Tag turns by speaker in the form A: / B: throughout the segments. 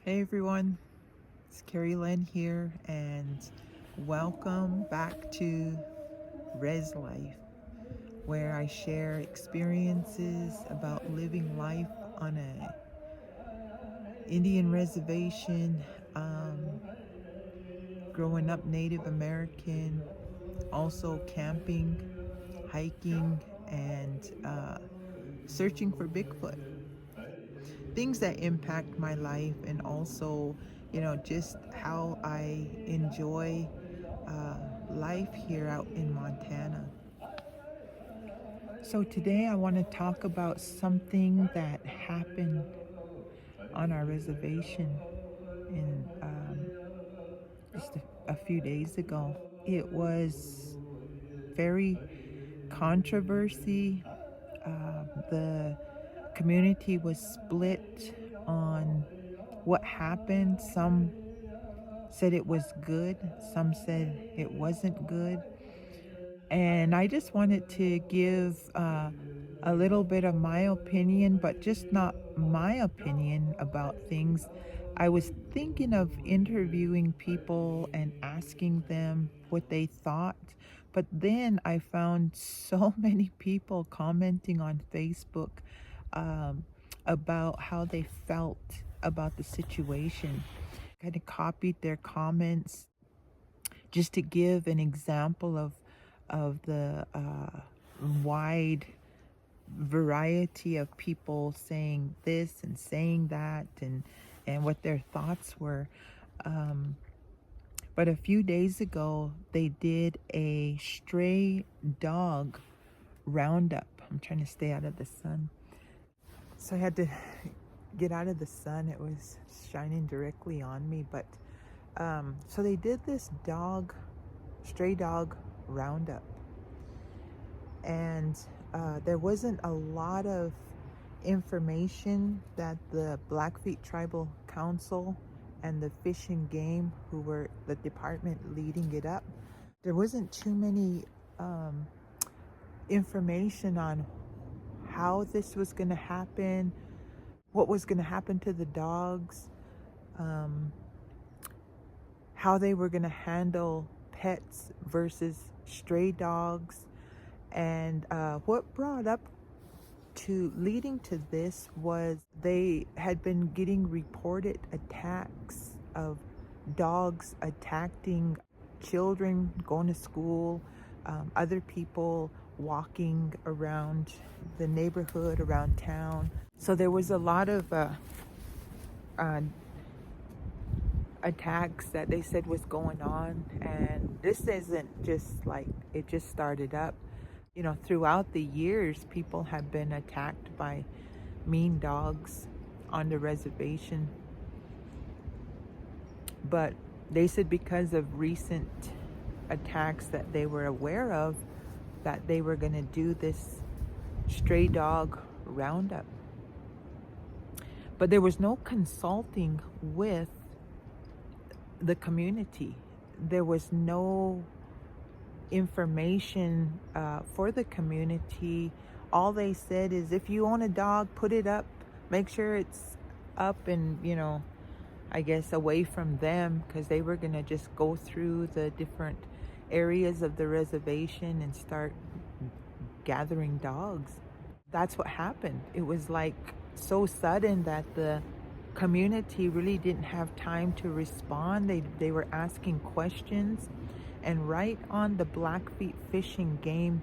A: Hey everyone, it's Carrie Lynn here, and welcome back to Res Life, where I share experiences about living life on a Indian reservation, growing up Native American, also camping, hiking, and searching for Bigfoot. Things that impact my life, and also, just how I enjoy life here out in Montana. So today I want to talk about something that happened on our reservation in just a few days ago. It was very controversy. The community was split on what happened. Some said it was good, some said it wasn't good. And I just wanted to give a little bit of my opinion, but just not my opinion about things. I was thinking of interviewing people and asking them what they thought, but then I found so many people commenting on Facebook um, about how they felt about the situation. Kind of copied their comments just to give an example of the wide variety of people saying this and saying that, and what their thoughts were. Um, but a few days ago, they did a stray dog roundup. I'm trying to stay out of the sun. So I had to get out of the sun. It was shining directly on me. But so they did this stray dog roundup. And there wasn't a lot of information that the Blackfeet Tribal Council and the Fish and Game, who were the department leading it up, there wasn't too many information on how this was going to happen, what was going to happen to the dogs, um, how they were going to handle pets versus stray dogs. And what brought up to leading to this was they had been getting reported attacks of dogs attacking children going to school, other people walking around the neighborhood, around town. So there was a lot of uh, attacks that they said was going on. And this isn't just like it just started up. Throughout the years, people have been attacked by mean dogs on the reservation. But they said because of recent attacks that they were aware of, that they were going to do this stray dog roundup. But there was no consulting with the community. There was no information for the community. All they said is, if you own a dog, put it up, make sure it's up and, I guess away from them, because they were going to just go through the different areas of the reservation and start gathering dogs. That's what happened. It was like so sudden that the community really didn't have time to respond. They were asking questions. And right on the Blackfeet Fish and Game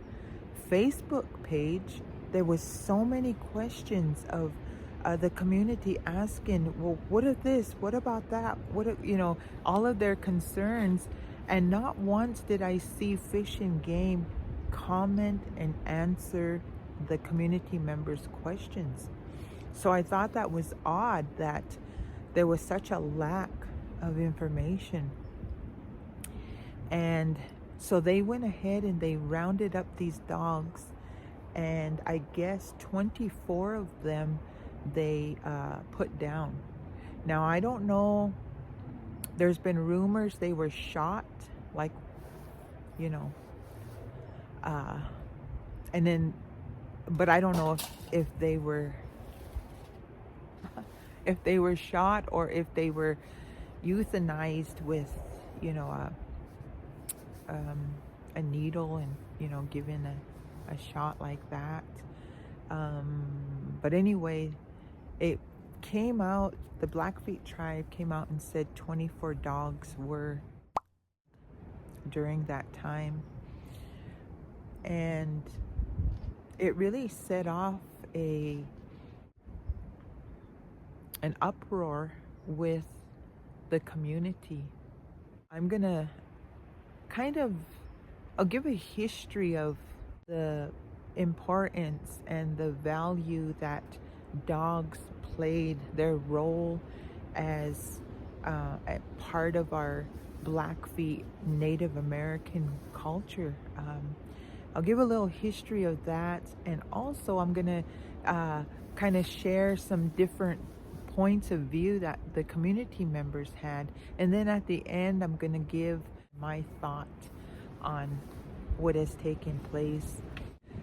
A: Facebook page, there was so many questions of the community asking, well, what of this? What about that? All of their concerns. And not once did I see Fish and Game comment and answer the community members' questions. So I thought that was odd that there was such a lack of information. And so they went ahead and they rounded up these dogs, and I guess 24 of them they put down. Now, I don't know, there's been rumors they were shot, like, and then, but I don't know if they were if they were shot or if they were euthanized with, you know, a needle and, you know, given a shot like that. But anyway, it came out, the Blackfeet tribe came out and said 24 dogs were during that time. And it really set off an uproar with the community. I'm gonna I'll give a history of the importance and the value that dogs played, their role as a part of our Blackfeet Native American culture. I'll give a little history of that, and also I'm gonna kind of share some different points of view that the community members had, and then at the end I'm gonna give my thought on what has taken place.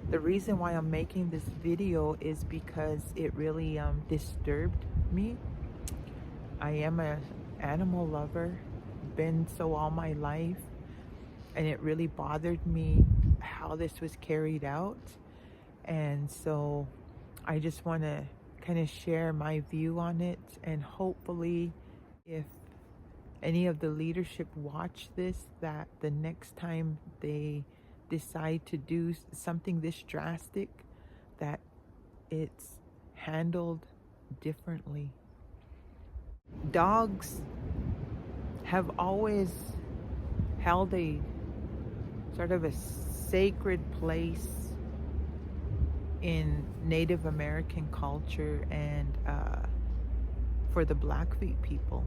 A: The reason why I'm making this video is because it really disturbed me. I am an animal lover, been so all my life, and it really bothered me how this was carried out. And so I just want to kind of share my view on it, and hopefully if any of the leadership watch this, that the next time they decide to do something this drastic, that it's handled differently. Dogs have always held a sort of a sacred place in Native American culture and for the Blackfeet people.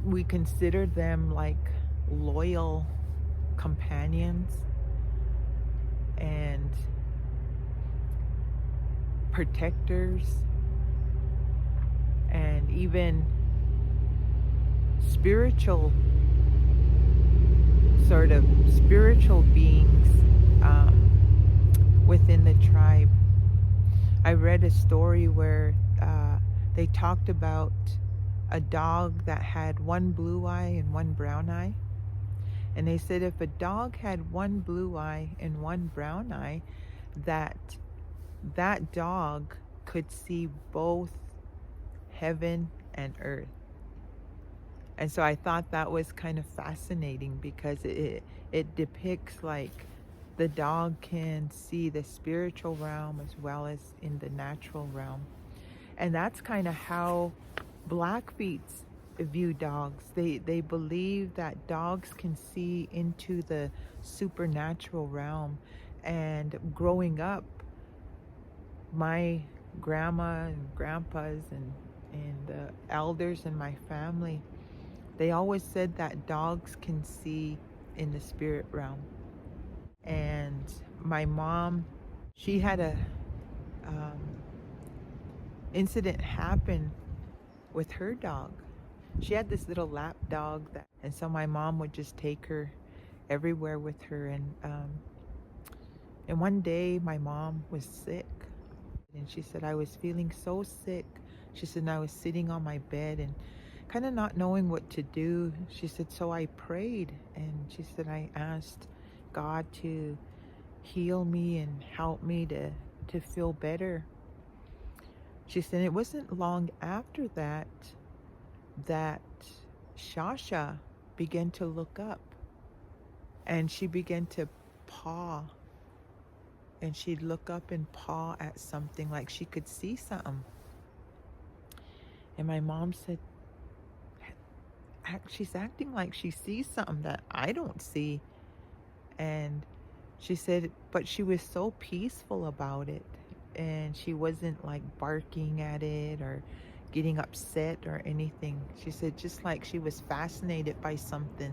A: We consider them like loyal companions and protectors, and even spiritual beings within the tribe. I read a story where they talked about a dog that had one blue eye and one brown eye. And they said if a dog had one blue eye and one brown eye, that dog could see both heaven and earth. And so I thought that was kind of fascinating, because it depicts like the dog can see the spiritual realm as well as in the natural realm. And that's kind of how Blackfeets view dogs. They believe that dogs can see into the supernatural realm. And growing up, my grandma and grandpas and the elders in my family, they always said that dogs can see in the spirit realm. And my mom, she had a incident happen with her dog. She had this little lap dog and so my mom would just take her everywhere with her. And one day my mom was sick, and she said, I was feeling so sick. She said, and I was sitting on my bed and kind of not knowing what to do. She said, so I prayed, and she said, I asked God to heal me and help me to feel better. She said it wasn't long after that Shasha began to look up, and she began to paw, and she'd look up and paw at something like she could see something. And my mom said, she's acting like she sees something that I don't see. And she said, but she was so peaceful about it, and she wasn't like barking at it or getting upset or anything. She said just like she was fascinated by something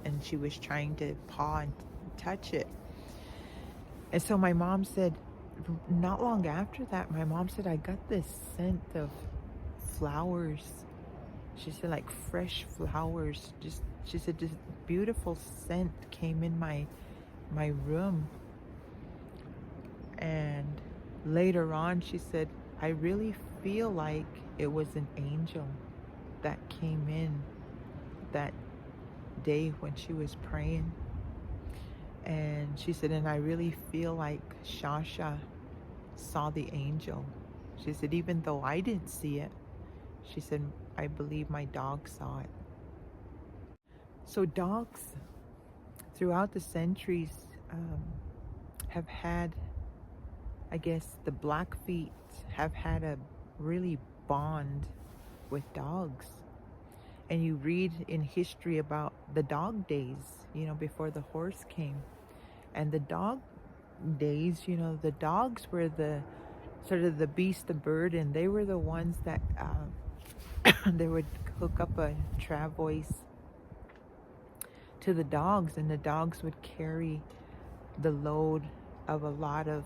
A: and she was trying to paw and touch it. And so my mom said, not long after that, my mom said, I got this scent of flowers. She said like fresh flowers. She said this beautiful scent came in my room. And later on she said, I really feel like it was an angel that came in that day when she was praying. And she said, and I really feel like Shasha saw the angel. She said, even though I didn't see it, she said, I believe my dog saw it. So dogs throughout the centuries have had, I guess the Blackfeet have had a really bond with dogs. And you read in history about the dog days, before the horse came. And the dog days, the dogs were the sort of the beast of burden. They were the ones that they would hook up a travois to the dogs, and the dogs would carry the load of a lot of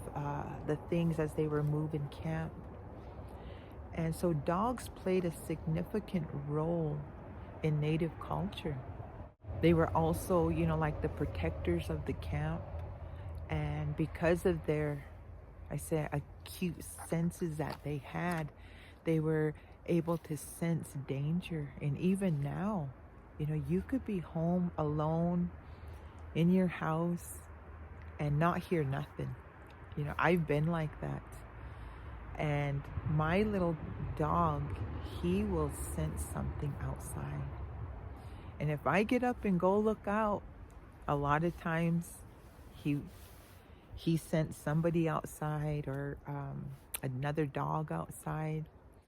A: the things as they were moving camp. And so dogs played a significant role in Native culture. They were also, like the protectors of the camp. And because of their, I say, acute senses that they had, they were able to sense danger. And even now, you could be home alone in your house and not hear nothing. I've been like that. And my little dog, he will sense something outside. And if I get up and go look out, a lot of times he sensed somebody outside, or another dog outside.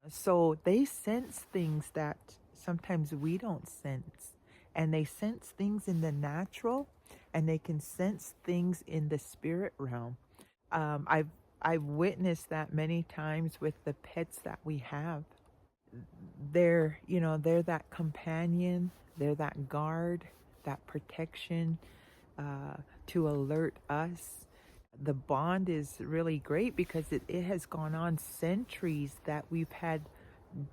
A: So they sense things that sometimes we don't sense. And they sense things in the natural, and they can sense things in the spirit realm. I've witnessed that many times with the pets that we have. They're that companion, they're that guard, that protection, to alert us. The bond is really great because it has gone on centuries that we've had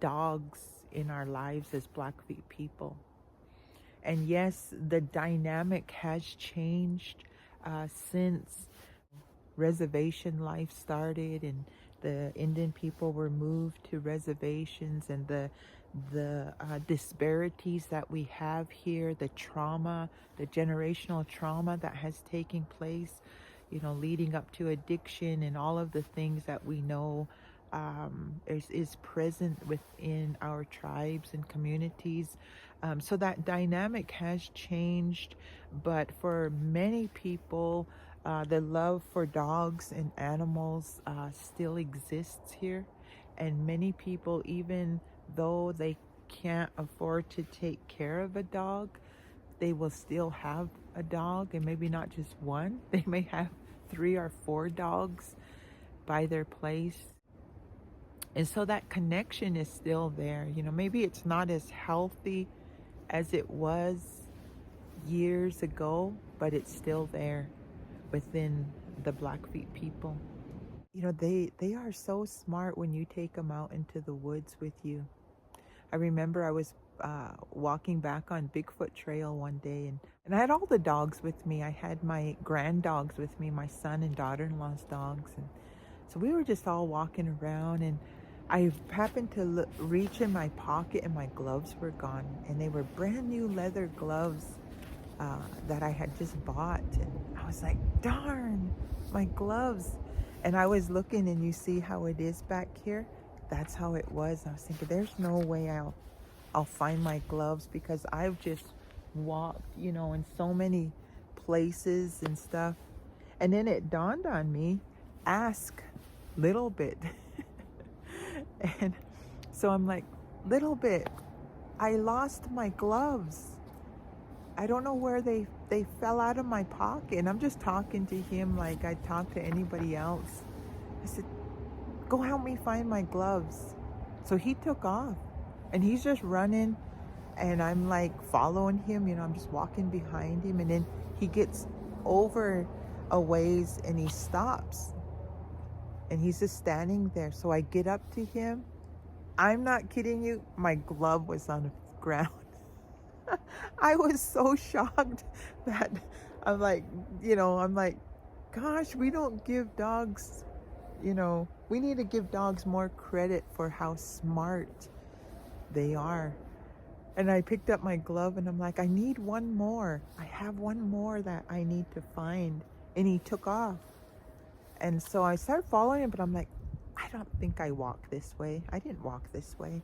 A: dogs in our lives as Blackfeet people. And yes, the dynamic has changed since reservation life started, and the Indian people were moved to reservations, and the disparities that we have here, the trauma, the generational trauma that has taken place, leading up to addiction and all of the things that we know is present within our tribes and communities. So that dynamic has changed, but for many people, the love for dogs and animals still exists here. And many people, even though they can't afford to take care of a dog, they will still have a dog, and maybe not just one. They may have 3 or 4 dogs by their place. And so that connection is still there. Maybe it's not as healthy as it was years ago, but it's still there within the Blackfeet people. They are so smart when you take them out into the woods with you. I remember I was walking back on Bigfoot Trail one day, and I had all the dogs with me. I had my grand dogs with me, my son and daughter-in-law's dogs. And so we were just all walking around, and I happened to reach in my pocket, and my gloves were gone. And they were brand new leather gloves that I had just bought. And I was like, darn, my gloves. And I was looking, and you see how it is back here? That's how it was. I was thinking, there's no way I'll find my gloves, because I've just walked, in so many places and stuff. And then it dawned on me, ask Little Bit. And so I'm like, Little Bit, I lost my gloves. I don't know where they fell out of my pocket. And I'm just talking to him like I talk to anybody else. I said, go help me find my gloves. So he took off, and he's just running, and I'm like following him, I'm just walking behind him. And then he gets over a ways, and he stops, and he's just standing there. So I get up to him. I'm not kidding you, my glove was on the ground. I was so shocked that I'm like, gosh, we don't give dogs, we need to give dogs more credit for how smart they are. And I picked up my glove and I'm like, I need one more. I have one more that I need to find. And he took off. And so I started following him, but I'm like, I don't think I walk this way. I didn't walk this way.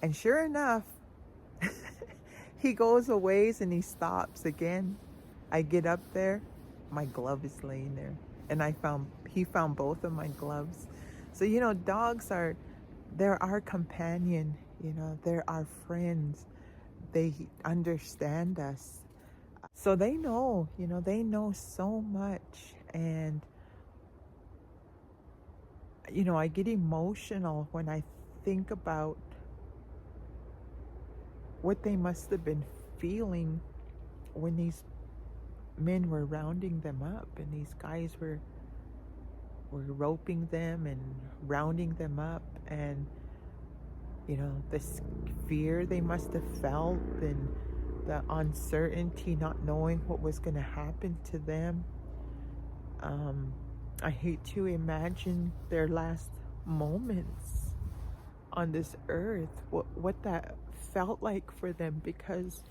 A: And sure enough, he goes a ways and he stops again. I get up there, my glove is laying there. And he found both of my gloves. So, they're our companion, they're our friends. They understand us. So they know so much. And, I get emotional when I think about what they must have been feeling when these men were rounding them up and these guys were roping them and rounding them up. And this fear they must have felt, and the uncertainty, not knowing what was going to happen to them. I hate to imagine their last moments on this earth, what that felt like for them, because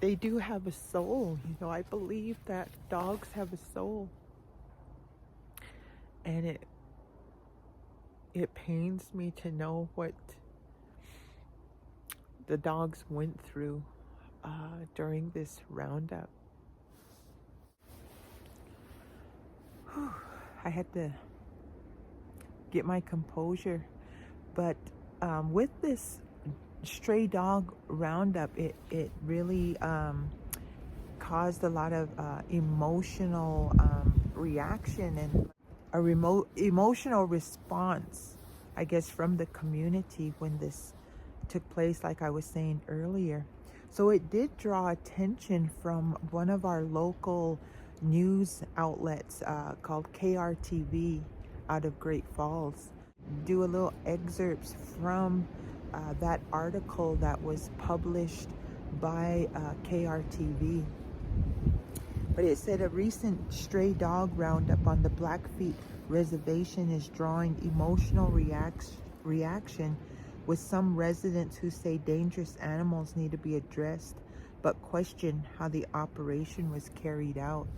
A: they do have a soul. I believe that dogs have a soul, and it pains me to know what the dogs went through during this roundup. I had to get my composure. But with this stray dog roundup, it really caused a lot of emotional reaction and a emotional response, I guess, from the community when this took place, like I was saying earlier. So it did draw attention from one of our local news outlets called KRTV out of Great Falls. Do a little excerpts from that article that was published by KRTV. But it said a recent stray dog roundup on the Blackfeet Reservation is drawing emotional reaction, with some residents who say dangerous animals need to be addressed, but question how the operation was carried out.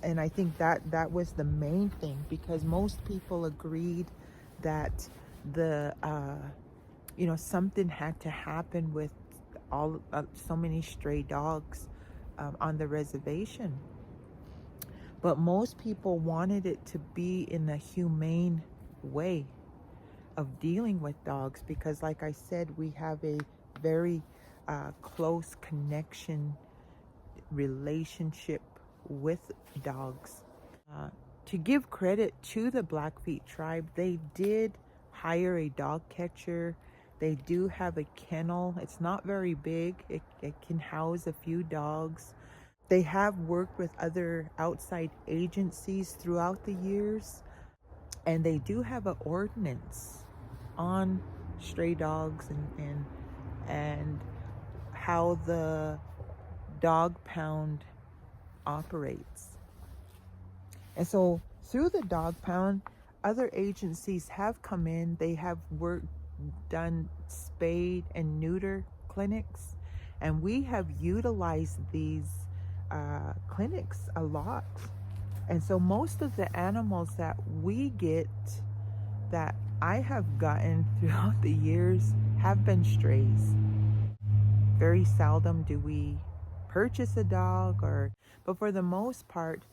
A: And I think that was the main thing, because most people agreed that the something had to happen with all so many stray dogs on the reservation. But most people wanted it to be in a humane way of dealing with dogs, because like I said, we have a very close connection, relationship with dogs. To give credit to the Blackfeet tribe, they did hire a dog catcher. They do have a kennel. It's not very big. It can house a few dogs. They have worked with other outside agencies throughout the years, and they do have an ordinance on stray dogs and how the dog pound operates. And so through the dog pound, other agencies have come in. They have done spade and neuter clinics, and we have utilized these clinics a lot. And so most of the animals that we get, that I have gotten throughout the years, have been strays. Very seldom do we purchase a dog, but for the most part,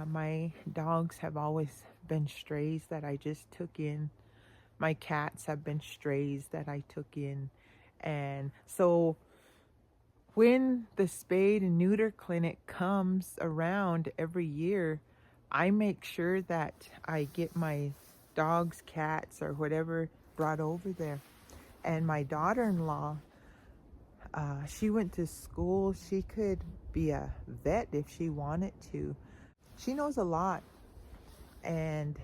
A: my dogs have always been strays that I just took in. My cats have been strays that I took in. And so when the spade and neuter clinic comes around every year, I make sure that I get my dogs, cats, or whatever brought over there. And my daughter-in-law, she went to school. She could be a vet if she wanted to. She knows a lot, and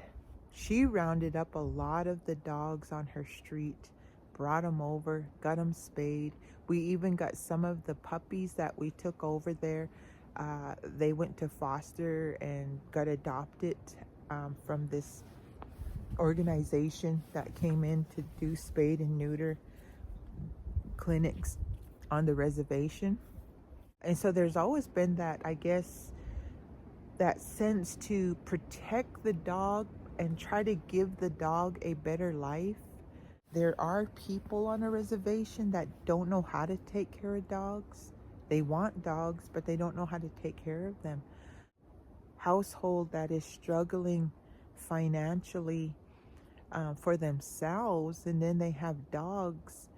A: she rounded up a lot of the dogs on her street, brought them over, got them spayed. We even got some of the puppies that we took over there. They went to foster and got adopted from this organization that came in to do spade and neuter clinics on the reservation. And so there's always been that, I guess, that sense to protect the dog and try to give the dog a better life. There are people on a reservation that don't know how to take care of dogs. They want dogs, but they don't know how to take care of them. Household that is struggling financially for themselves, and then they have dogs.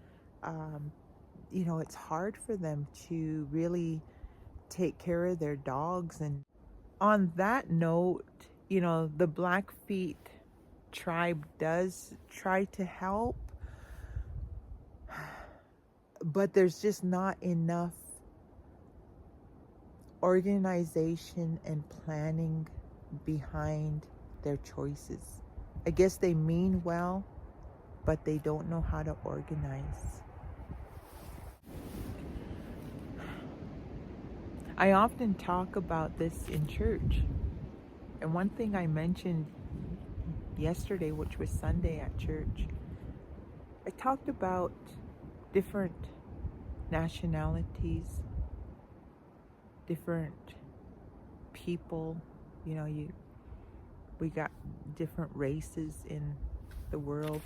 A: It's hard for them to really take care of their dogs. And on that note, the Blackfeet tribe does try to help, but there's just not enough organization and planning behind their choices. I guess they mean well, but they don't know how to organize. I often talk about this in church. And one thing I mentioned yesterday, which was Sunday at church, I talked about different nationalities, different people. We got different races in the world.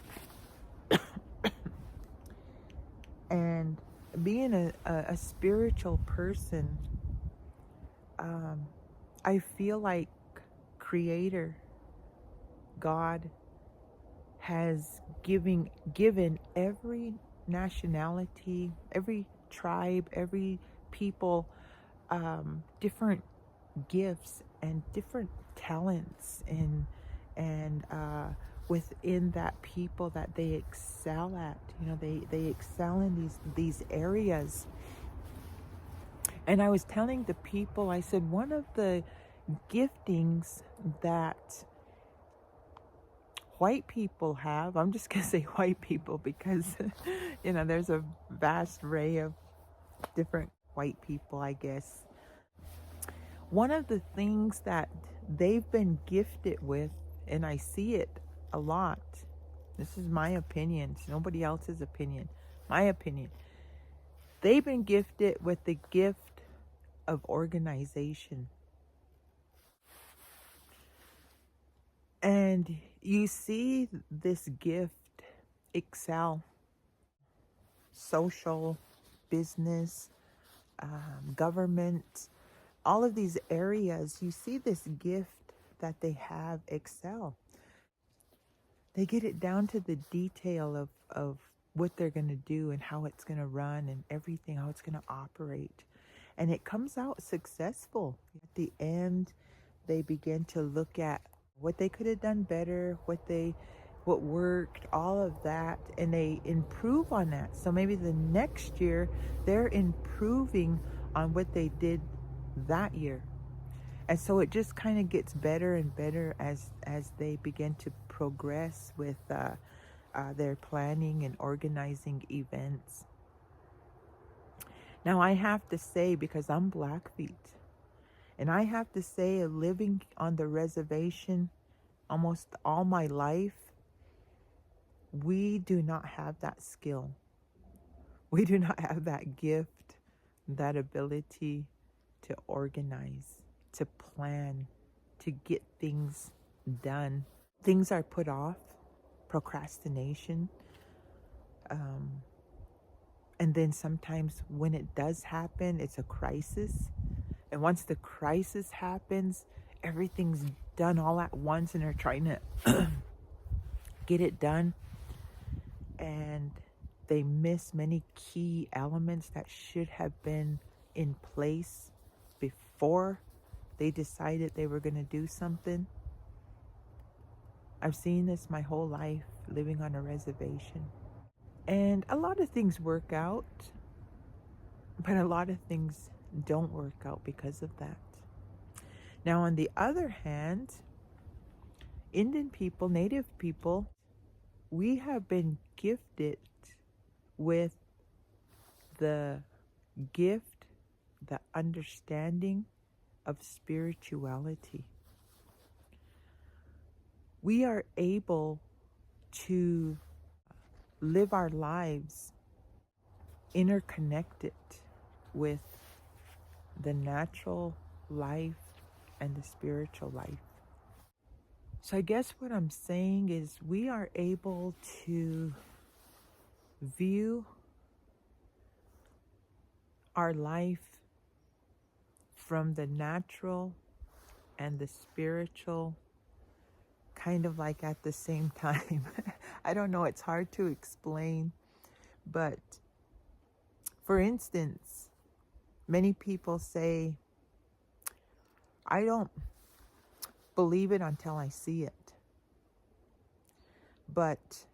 A: And being a spiritual person, I feel like Creator God has given every nationality, every tribe, every people different gifts and different talents, and within that people that they excel at. They excel in these areas. And I was telling the people, I said, one of the giftings that white people have, I'm just going to say white people because, there's a vast array of different white people, I guess. One of the things that they've been gifted with, and I see it a lot, this is my opinion, it's nobody else's opinion, my opinion. They've been gifted with the gift of organization. And you see this gift excel. Social, business, government, all of these areas, you see this gift that they have excel. They get it down to the detail of what they're going to do and how it's going to run and everything, how it's going to operate. And it comes out successful. At the end, they begin to look at what they could have done better, what worked, all of that, and they improve on that. So maybe the next year, they're improving on what they did that year. And so it just kind of gets better and better as they begin to progress with their planning and organizing events. Now I have to say, because I'm Blackfeet, and I have to say, living on the reservation almost all my life, we do not have that skill. We do not have that gift, that ability to organize, to plan, to get things done. Things are put off, procrastination. And then sometimes when it does happen, it's a crisis. And once the crisis happens, everything's done all at once and they're trying to get it done. And they miss many key elements that should have been in place before they decided they were going to do something. I've seen this my whole life living on a reservation. And a lot of things work out, but a lot of things don't work out because of that. Now, on the other hand, Indian people, Native people, we have been gifted with the gift, the understanding of spirituality. we are able to live our lives interconnected with the natural life and the spiritual life. So I guess what I'm saying is we are able to view our life from the natural and the spiritual kind of like at the same time. I don't know, it's hard to explain, but for instance, many people say, I don't believe it until I see it. But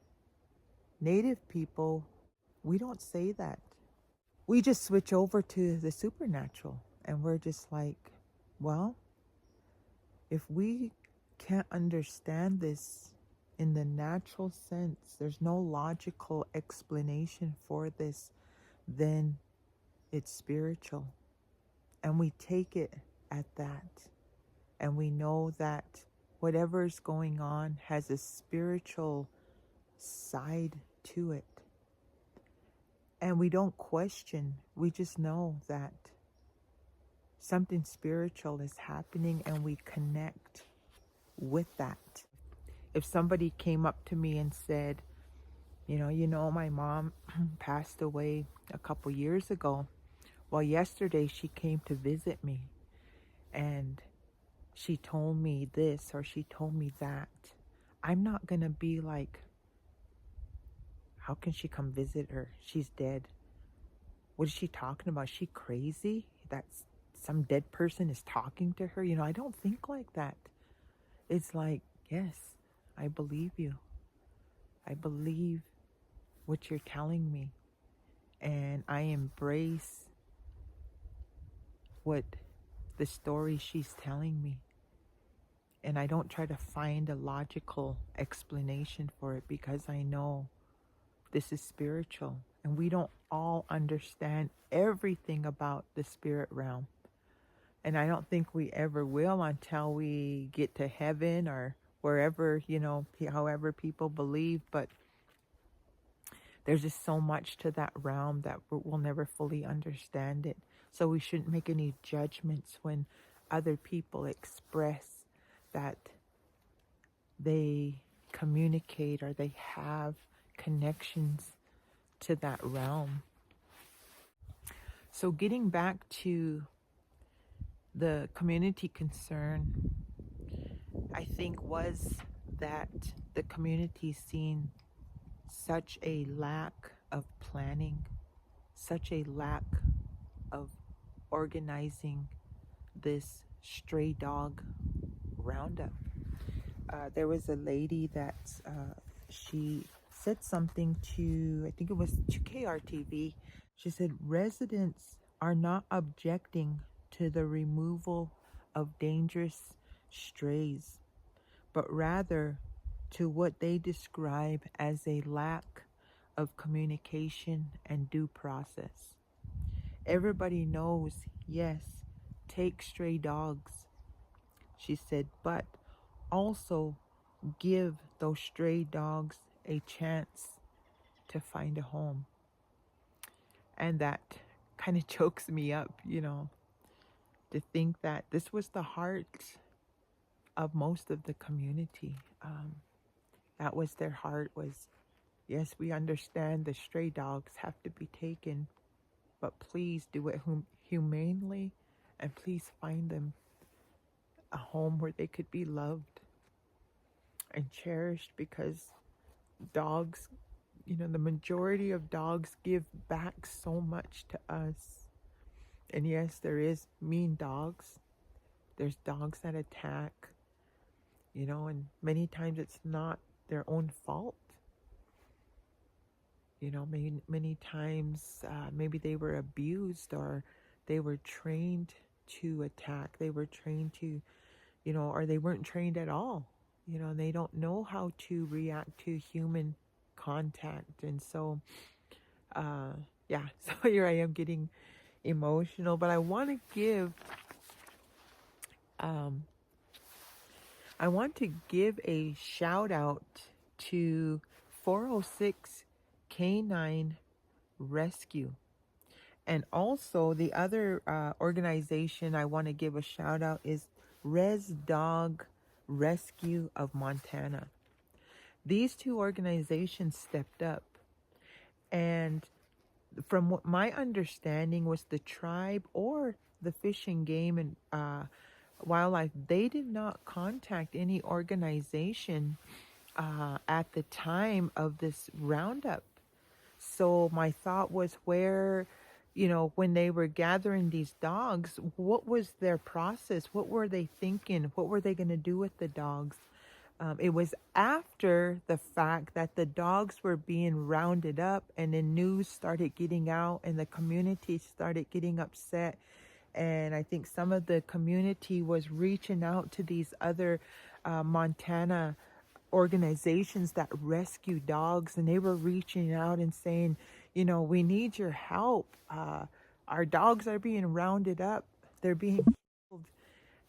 A: Native people, we don't say that. We just switch over to the supernatural and we're just like, well, if we can't understand this in the natural sense, there's no logical explanation for this, then it's spiritual. And we take it at that. And we know that whatever's going on has a spiritual side to it. And we don't question, we just know that something spiritual is happening and we connect with that. If somebody came up to me and said, my mom passed away a couple years ago. Well, yesterday she came to visit me and she told me this or she told me that. I'm not going to be like, how can she come visit her? She's dead. What is she talking about? Is she crazy? That's some dead person is talking to her? I don't think like that. It's like, yes, I believe you. I believe what you're telling me. And I embrace what the story she's telling me. And I don't try to find a logical explanation for it because I know this is spiritual. And we don't all understand everything about the spirit realm. And I don't think we ever will until we get to heaven or wherever, however people believe. But there's just so much to that realm that we'll never fully understand it. So we shouldn't make any judgments when other people express that they communicate or they have connections to that realm. So getting back to the community concern, I think was that the community seen such a lack of planning, such a lack of organizing this stray dog roundup. There was a lady that she said something to, I think it was to KRTV. She said, residents are not objecting to the removal of dangerous strays, but rather to what they describe as a lack of communication and due process. Everybody knows, yes, take stray dogs, she said, but also give those stray dogs a chance to find a home. And that kind of chokes me up, to think that this was the heart of most of the community. That was their heart was, yes, we understand the stray dogs have to be taken, but please do it humanely and please find them a home where they could be loved and cherished, because dogs, the majority of dogs give back so much to us. And yes, there is mean dogs. There's dogs that attack, and many times it's not their own fault. Many times maybe they were abused or they were trained to attack. They were trained to, or they weren't trained at all. They don't know how to react to human contact. And so, so here I am getting emotional, but I want to give I want to give a shout out to 406 Canine Rescue. And also, the other organization I want to give a shout out is Res Dog Rescue of Montana. These two organizations stepped up, and from what my understanding was, the tribe or the Fish and Game and Wildlife, they did not contact any organization at the time of this roundup. So my thought was, where, when they were gathering these dogs, what was their process? What were they thinking? What were they going to do with the dogs? It was after the fact that the dogs were being rounded up, and then news started getting out, and the community started getting upset. And I think some of the community was reaching out to these other Montana organizations that rescue dogs, and they were reaching out and saying, we need your help. Our dogs are being rounded up. They're being killed.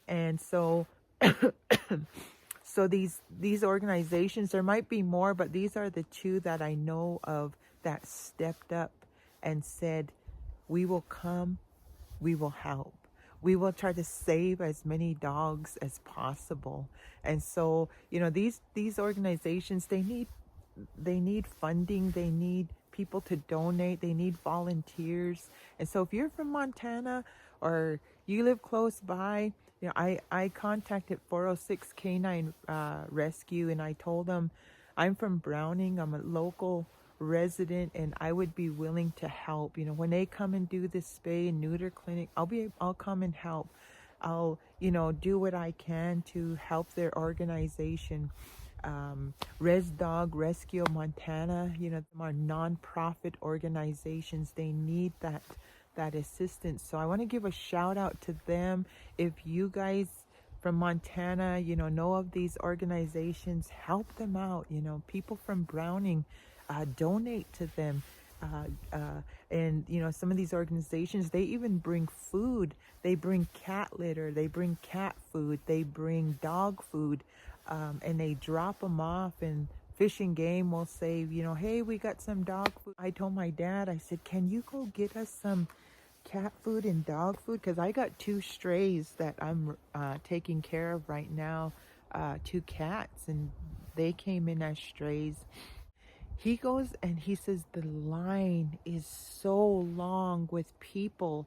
A: And so so these organizations, there might be more, but these are the two that I know of that stepped up and said, we will come, we will help. We will try to save as many dogs as possible. And so, these organizations, they need funding, they need people to donate, they need volunteers. And so if you're from Montana or you live close by, I contacted 406 Canine Rescue, and I told them I'm from Browning, I'm a local resident, and I would be willing to help. When they come and do this spay and neuter clinic, I'll come and help. I'll do what I can to help their organization. Res Dog Rescue Montana, them are non-profit organizations. They need that assistance. So I want to give a shout out to them. If you guys from Montana, know of these organizations, help them out. People from Browning, donate to them. And some of these organizations, they even bring food. They bring cat litter, they bring cat food, they bring dog food, and they drop them off. And Fish and Game will say, hey, we got some dog food. I told my dad, I said, can you go get us some cat food and dog food? Because I got 2 strays that I'm taking care of right now, 2 cats, and they came in as strays. He goes and he says the line is so long with people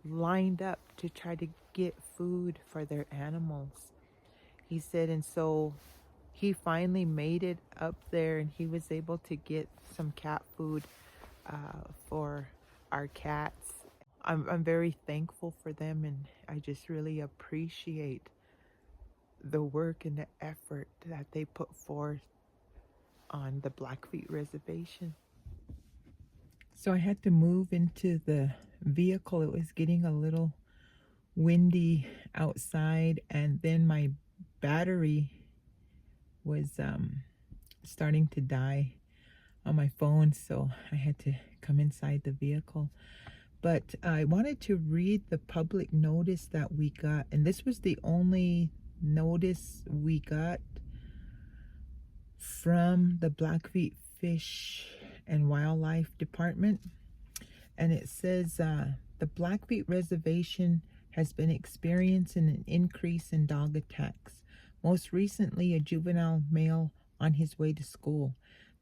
A: lined up to try to get food for their animals. He said, and so he finally made it up there, and he was able to get some cat food for our cats. I'm very thankful for them, and I just really appreciate the work and the effort that they put forth on the Blackfeet Reservation. So I had to move into the vehicle. It was getting a little windy outside, and then my battery was starting to die on my phone, so I had to come inside the vehicle. But I wanted to read the public notice that we got, and this was the only notice we got from the Blackfeet Fish and Wildlife Department. And it says the Blackfeet Reservation has been experiencing an increase in dog attacks, most recently a juvenile male on his way to school.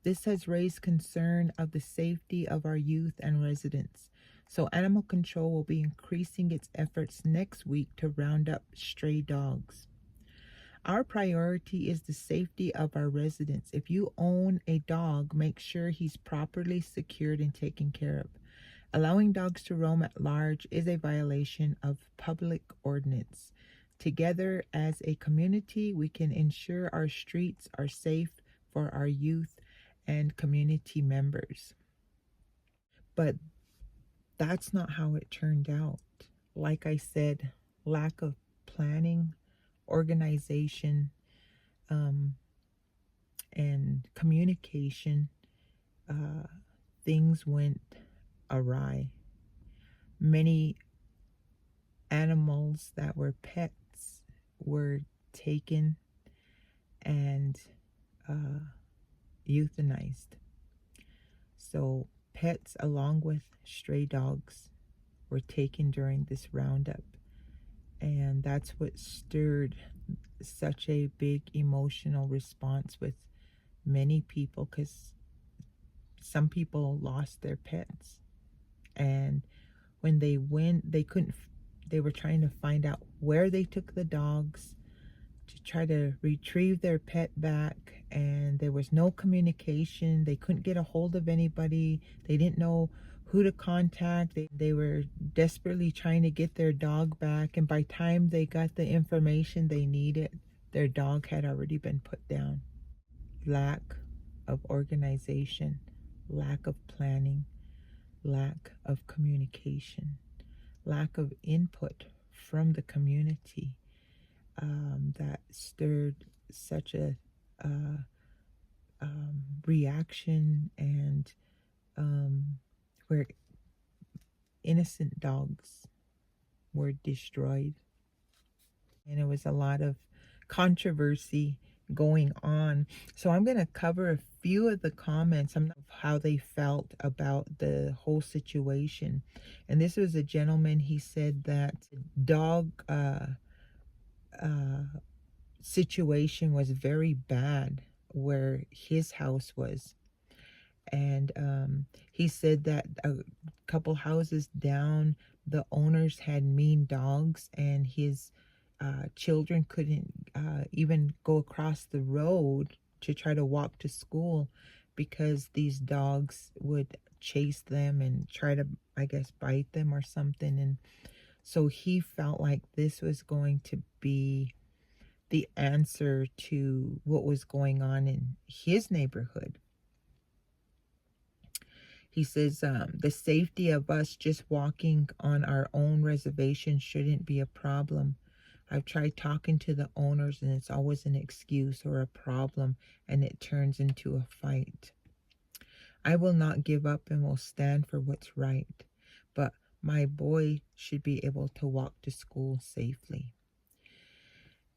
A: This has raised concern of the safety of our youth and residents. So animal control will be increasing its efforts next week to round up stray dogs. Our priority is the safety of our residents. If you own a dog, make sure he's properly secured and taken care of. Allowing dogs to roam at large is a violation of public ordinance. Together as a community, we can ensure our streets are safe for our youth and community members. But that's not how it turned out. Like I said, lack of planning, organization, and communication, things went awry. Many animals that were pets were taken and uh, euthanized. So pets along with stray dogs were taken during this roundup, and that's what stirred such a big emotional response with many people, because some people lost their pets, and when they went, they were trying to find out where they took the dogs to try to retrieve their pet back, and there was no communication. They couldn't get a hold of anybody. They didn't know who to contact. They were desperately trying to get their dog back, and by the time they got the information they needed, their dog had already been put down. Lack of organization, lack of planning, lack of communication, lack of input from the community, that stirred such a uh, reaction, and where innocent dogs were destroyed. And there was a lot of controversy going on. So I'm going to cover a few of the comments of how they felt about the whole situation. And this was a gentleman. He said that dog situation was very bad where his house was. And he said that a couple houses down, the owners had mean dogs, and his children couldn't even go across the road to try to walk to school because these dogs would chase them and try to, I guess, bite them or something. And so he felt like this was going to be the answer to what was going on in his neighborhood. He says the safety of us just walking on our own reservation shouldn't be a problem. I've tried talking to the owners, and it's always an excuse or a problem, and it turns into a fight. I will not give up and will stand for what's right, but my boy should be able to walk to school safely.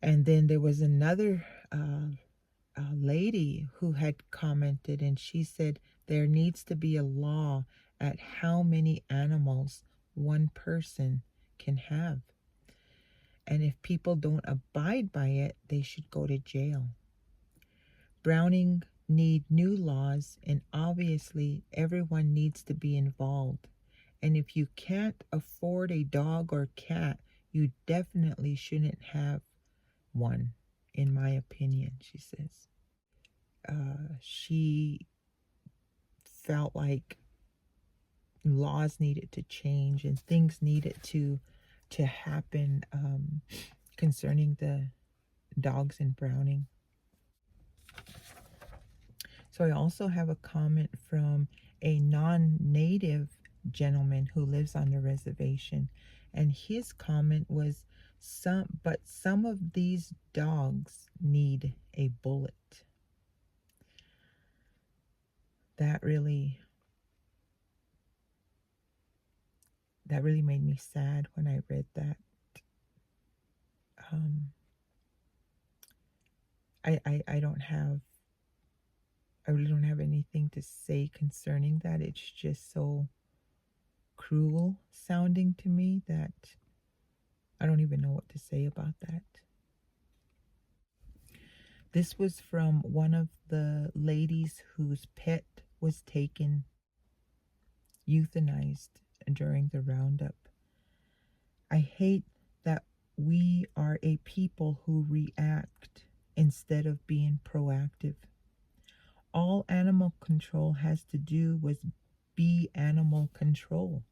A: And then there was another lady who had commented, and she said there needs to be a law at how many animals one person can have. And if people don't abide by it, they should go to jail. Browning need new laws, and obviously everyone needs to be involved. And if you can't afford a dog or cat, you definitely shouldn't have one, in my opinion, she says. She felt like laws needed to change and things needed to happen concerning the dogs in Browning. So I also have a comment from a non-native gentleman who lives on the reservation, and his comment was some of these dogs need a bullet. That really made me sad when I read that. I really don't have anything to say concerning that. It's just so cruel sounding to me that I don't even know what to say about that. This was from one of the ladies whose pet was taken, euthanized during the roundup. I hate that we are a people who react instead of being proactive. All animal control has to do was be animal control.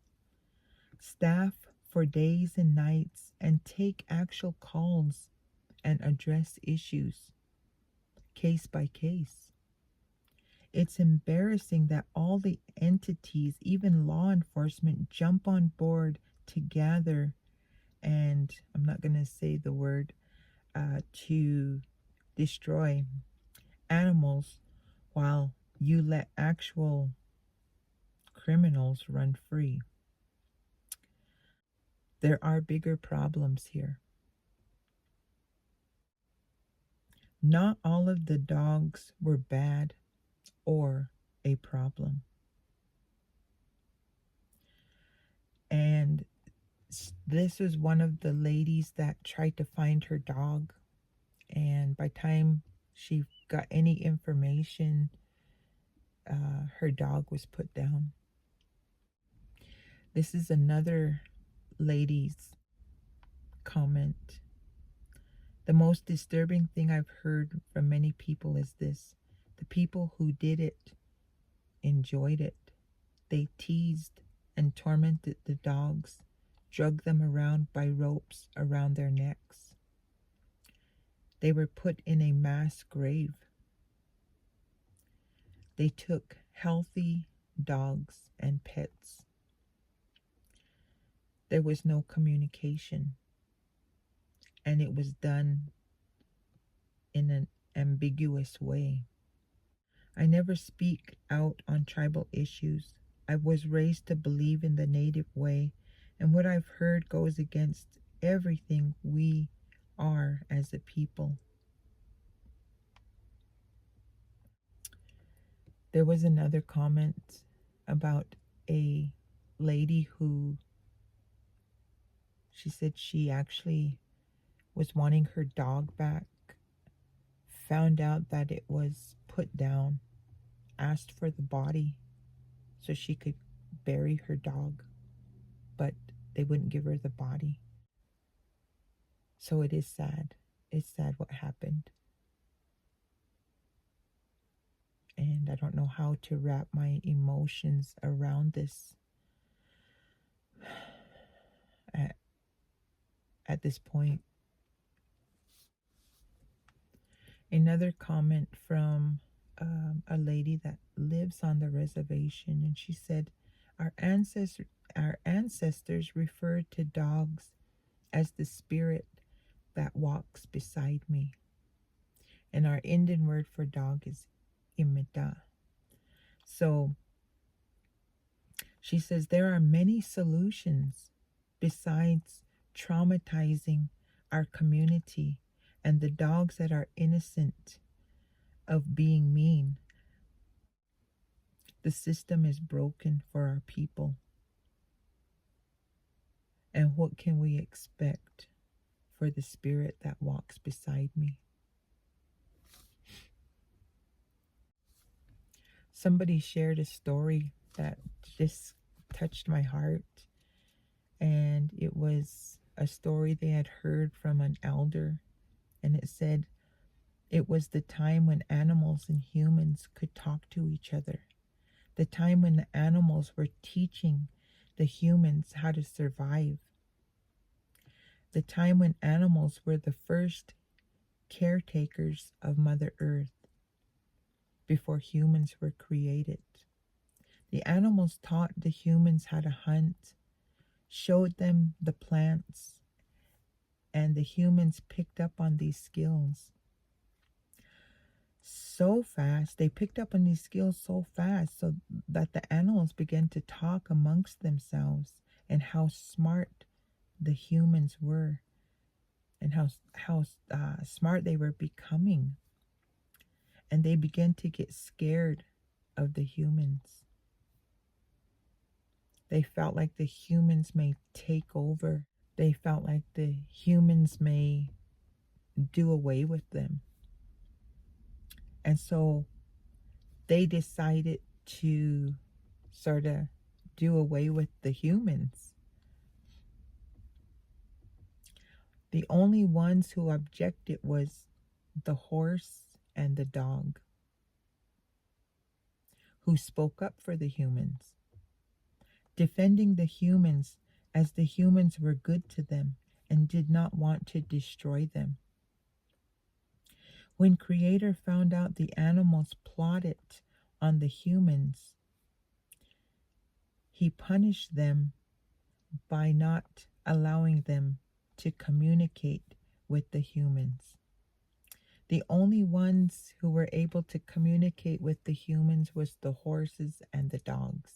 A: Staff for days and nights and take actual calls and address issues case by case. It's embarrassing that all the entities, even law enforcement, jump on board together, and I'm not going to say the word, to destroy animals while you let actual criminals run free. There are bigger problems here. Not all of the dogs were bad or a problem. And this was one of the ladies that tried to find her dog. And by time she got any information, her dog was put down. This is another lady's comment. The most disturbing thing I've heard from many people is this: the people who did it enjoyed it. They teased and tormented the dogs, drug them around by ropes around their necks. They were put in a mass grave. They took healthy dogs and pets. There was no communication, and it was done in an ambiguous way. I never speak out on tribal issues. I was raised to believe in the native way, and what I've heard goes against everything we are as a people. There was another comment about a lady who, she said she actually was wanting her dog back, found out that it was put down, asked for the body so she could bury her dog, but they wouldn't give her the body. So it is sad. It's sad what happened. And I don't know how to wrap my emotions around this at this point. Another comment from a lady that lives on the reservation, and she said, our ancestors referred to dogs as the spirit that walks beside me. And our Indian word for dog is Imitaa. So she says there are many solutions besides traumatizing our community and the dogs that are innocent of being mean. The system is broken for our people. And what can we expect for the spirit that walks beside me? Somebody shared a story that just touched my heart. And it was a story they had heard from an elder. And it said it was the time when animals and humans could talk to each other. The time when the animals were teaching the humans how to survive. The time when animals were the first caretakers of Mother Earth before humans were created. The animals taught the humans how to hunt, showed them the plants, and the humans picked up on these skills so fast. They picked up on these skills so fast so that the animals began to talk amongst themselves and how smart the humans were and how smart they were becoming. And they began to get scared of the humans. They felt like the humans may take over. They felt like the humans may do away with them. And so they decided to sort of do away with the humans. The only ones who objected was the horse and the dog, who spoke up for the humans, defending the humans as the humans were good to them and did not want to destroy them. When Creator found out the animals plotted on the humans, he punished them by not allowing them to communicate with the humans. The only ones who were able to communicate with the humans was the horses and the dogs.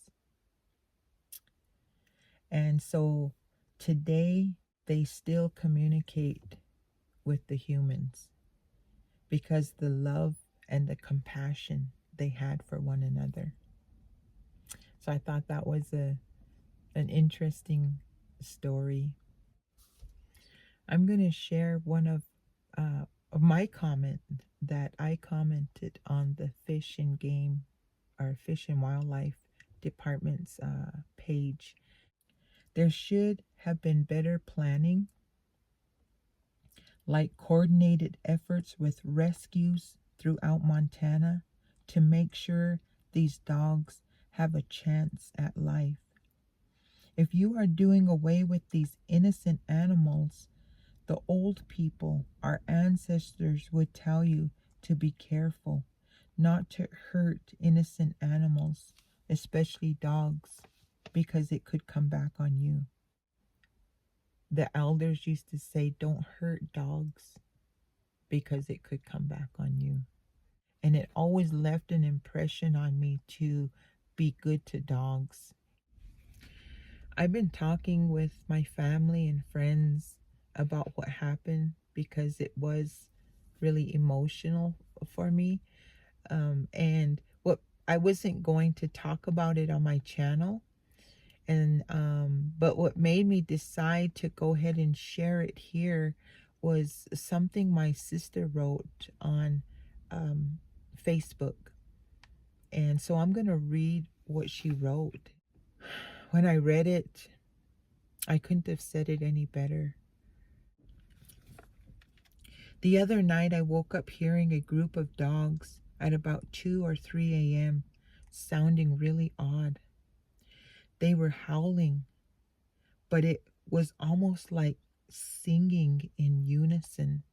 A: And so today they still communicate with the humans because the love and the compassion they had for one another. So I thought that was an interesting story. I'm going to share one of my comment that I commented on the Fish and Game or Fish and Wildlife Department's page. There should have been better planning, like coordinated efforts with rescues throughout Montana to make sure these dogs have a chance at life. If you are doing away with these innocent animals, the old people, our ancestors, would tell you to be careful, not to hurt innocent animals, especially dogs, because it could come back on you. The elders used to say, don't hurt dogs because it could come back on you. And it always left an impression on me to be good to dogs. I've been talking with my family and friends about what happened because it was really emotional for me. And what I wasn't going to talk about it on my channel. And but what made me decide to go ahead and share it here was something my sister wrote on Facebook. And so I'm going to read what she wrote. When I read it, I couldn't have said it any better. The other night I woke up hearing a group of dogs at about 2 or 3 a.m. sounding really odd. They were howling, but it was almost like singing in unison.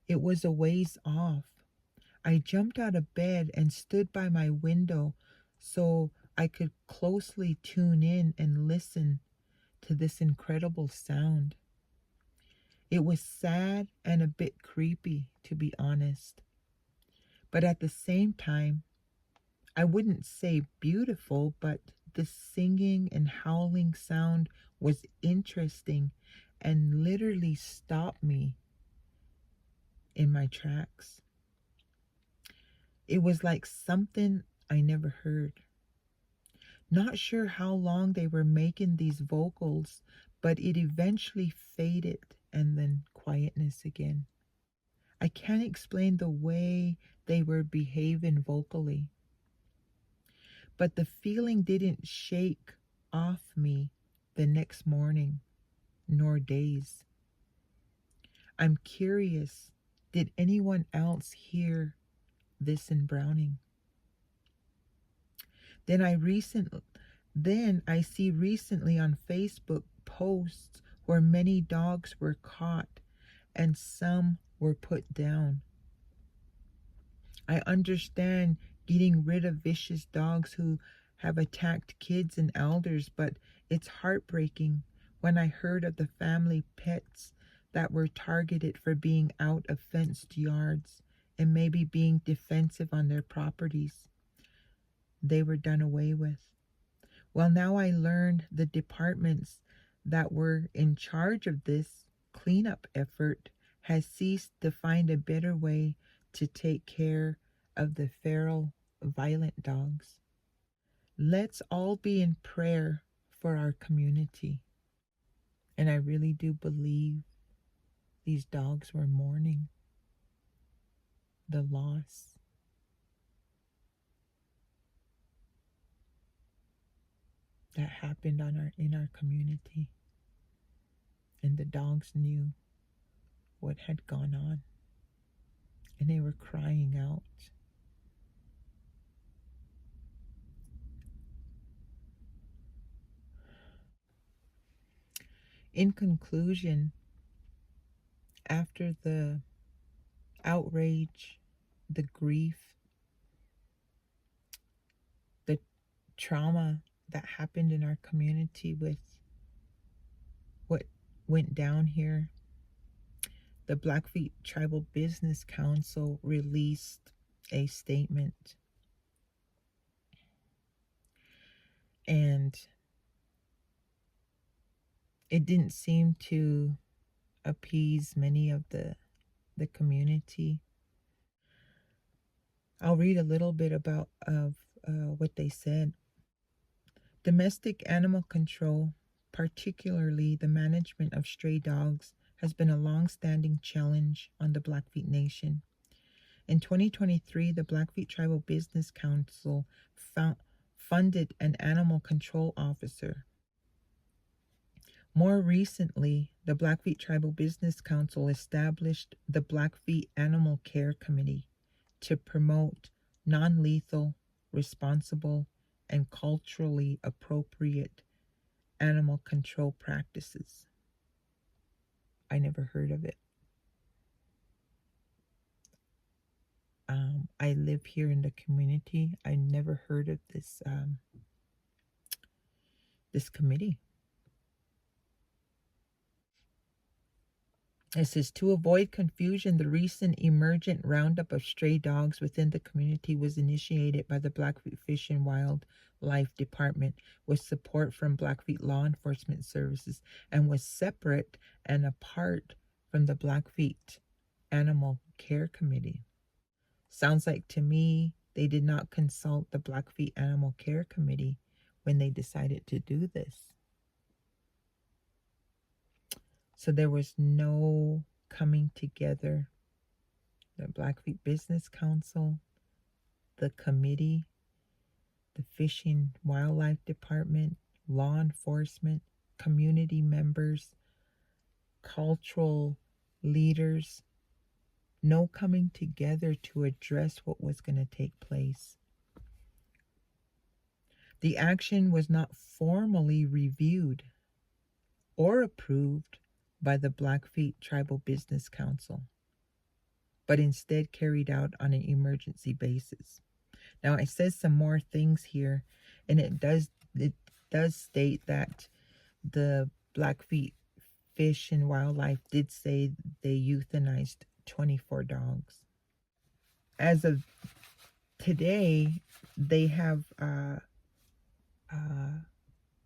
A: It was a ways off. I jumped out of bed and stood by my window so I could closely tune in and listen to this incredible sound. It was sad and a bit creepy, to be honest. But at the same time, I wouldn't say beautiful, but the singing and howling sound was interesting and literally stopped me in my tracks. It was like something I never heard. Not sure how long they were making these vocals, but it eventually faded and then quietness again. I can't explain the way they were behaving vocally, but the feeling didn't shake off me the next morning, nor days. I'm curious, did anyone else hear this in Browning? Then I see recently on Facebook posts where many dogs were caught and some were put down. I understand getting rid of vicious dogs who have attacked kids and elders, but it's heartbreaking when I heard of the family pets that were targeted for being out of fenced yards and maybe being defensive on their properties. They were done away with. Well, now I learned the departments that were in charge of this cleanup effort has ceased to find a better way to take care of the feral, violent dogs. Let's all be in prayer for our community. And I really do believe these dogs were mourning the loss. That happened in our community. And the dogs knew what had gone on. And they were crying out. In conclusion, after the outrage, the grief, the trauma that happened in our community with what went down here, the Blackfeet Tribal Business Council released a statement. And it didn't seem to appease many of the community. I'll read a little bit about what they said. Domestic animal control, particularly the management of stray dogs, has been a long-standing challenge on the Blackfeet Nation. In 2023, the Blackfeet Tribal Business Council funded an animal control officer. More recently, the Blackfeet Tribal Business Council established the Blackfeet Animal Care Committee to promote non-lethal, responsible, and culturally appropriate animal control practices. I never heard of it. I live here in the community. I never heard of this this committee. It says, to avoid confusion, the recent emergent roundup of stray dogs within the community was initiated by the Blackfeet Fish and Wildlife Department with support from Blackfeet Law Enforcement Services, and was separate and apart from the Blackfeet Animal Care Committee. Sounds like to me they did not consult the Blackfeet Animal Care Committee when they decided to do this. So there was no coming together. The Blackfeet Business Council, the committee, the Fish and Wildlife Department, law enforcement, community members, cultural leaders, no coming together to address what was going to take place. The action was not formally reviewed or approved by the Blackfeet Tribal Business Council, but instead carried out on an emergency basis. Now it says some more things here, and it does state that the Blackfeet Fish and Wildlife did say they euthanized 24 dogs. As of today, they have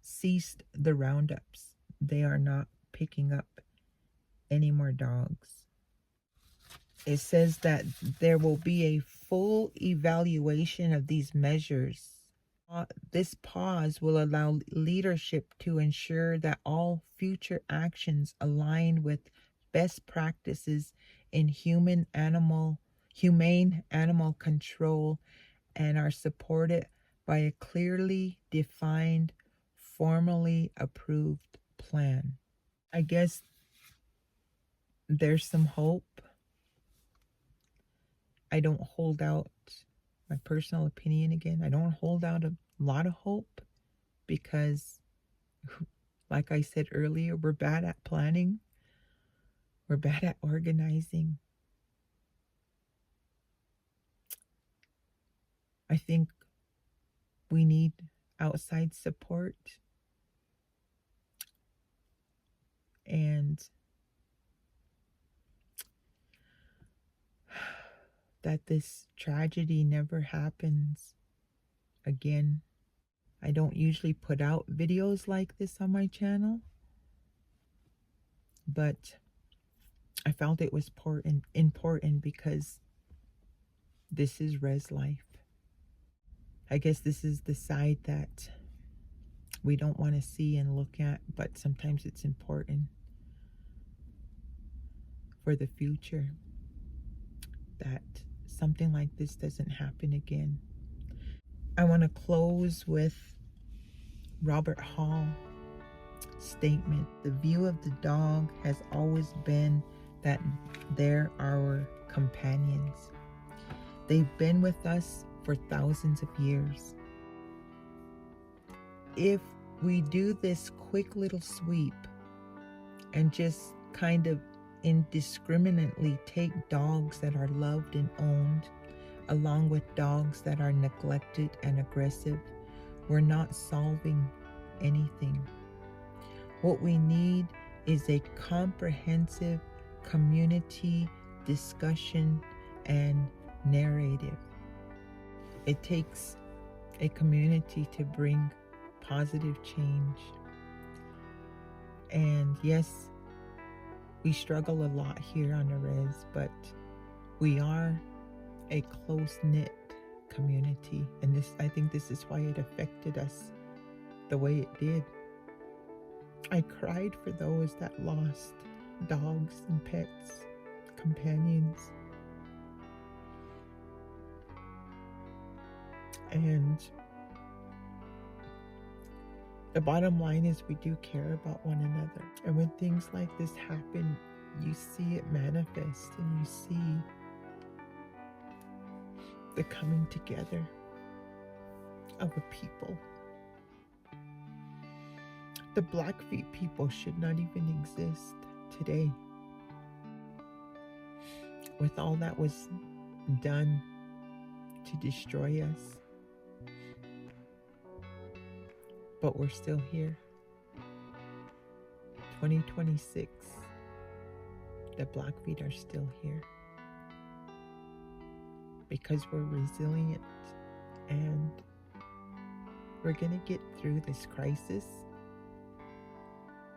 A: ceased the roundups. They are not picking up any more dogs. It says that there will be a full evaluation of these measures. This pause will allow leadership to ensure that all future actions align with best practices in humane animal control and are supported by a clearly defined, formally approved plan. I guess there's some hope. I don't hold out, my personal opinion again, I don't hold out a lot of hope because, like I said earlier, we're bad at planning. We're bad at organizing. I think we need outside support, and that this tragedy never happens again. I don't usually put out videos like this on my channel, but I felt it was important because this is res life. I guess this is the side that we don't want to see and look at, but sometimes it's important for the future that something like this doesn't happen again. I want to close with Robert Hall's statement. The view of the dog has always been that they're our companions. They've been with us for thousands of years. If we do this quick little sweep and just kind of indiscriminately take dogs that are loved and owned along with dogs that are neglected and aggressive, we're not solving anything. What we need is a comprehensive community discussion and narrative. It takes a community to bring positive change. And yes, we struggle a lot here on the res, but we are a close-knit community. And I think this is why it affected us the way it did. I cried for those that lost dogs and pets, companions. And the bottom line is we do care about one another. And when things like this happen, you see it manifest and you see the coming together of a people. The Blackfeet people should not even exist today. With all that was done to destroy us. But we're still here. 2026, the Blackfeet are still here. Because we're resilient and we're going to get through this crisis.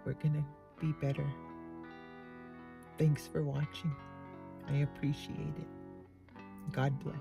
A: We're going to be better. Thanks for watching. I appreciate it. God bless.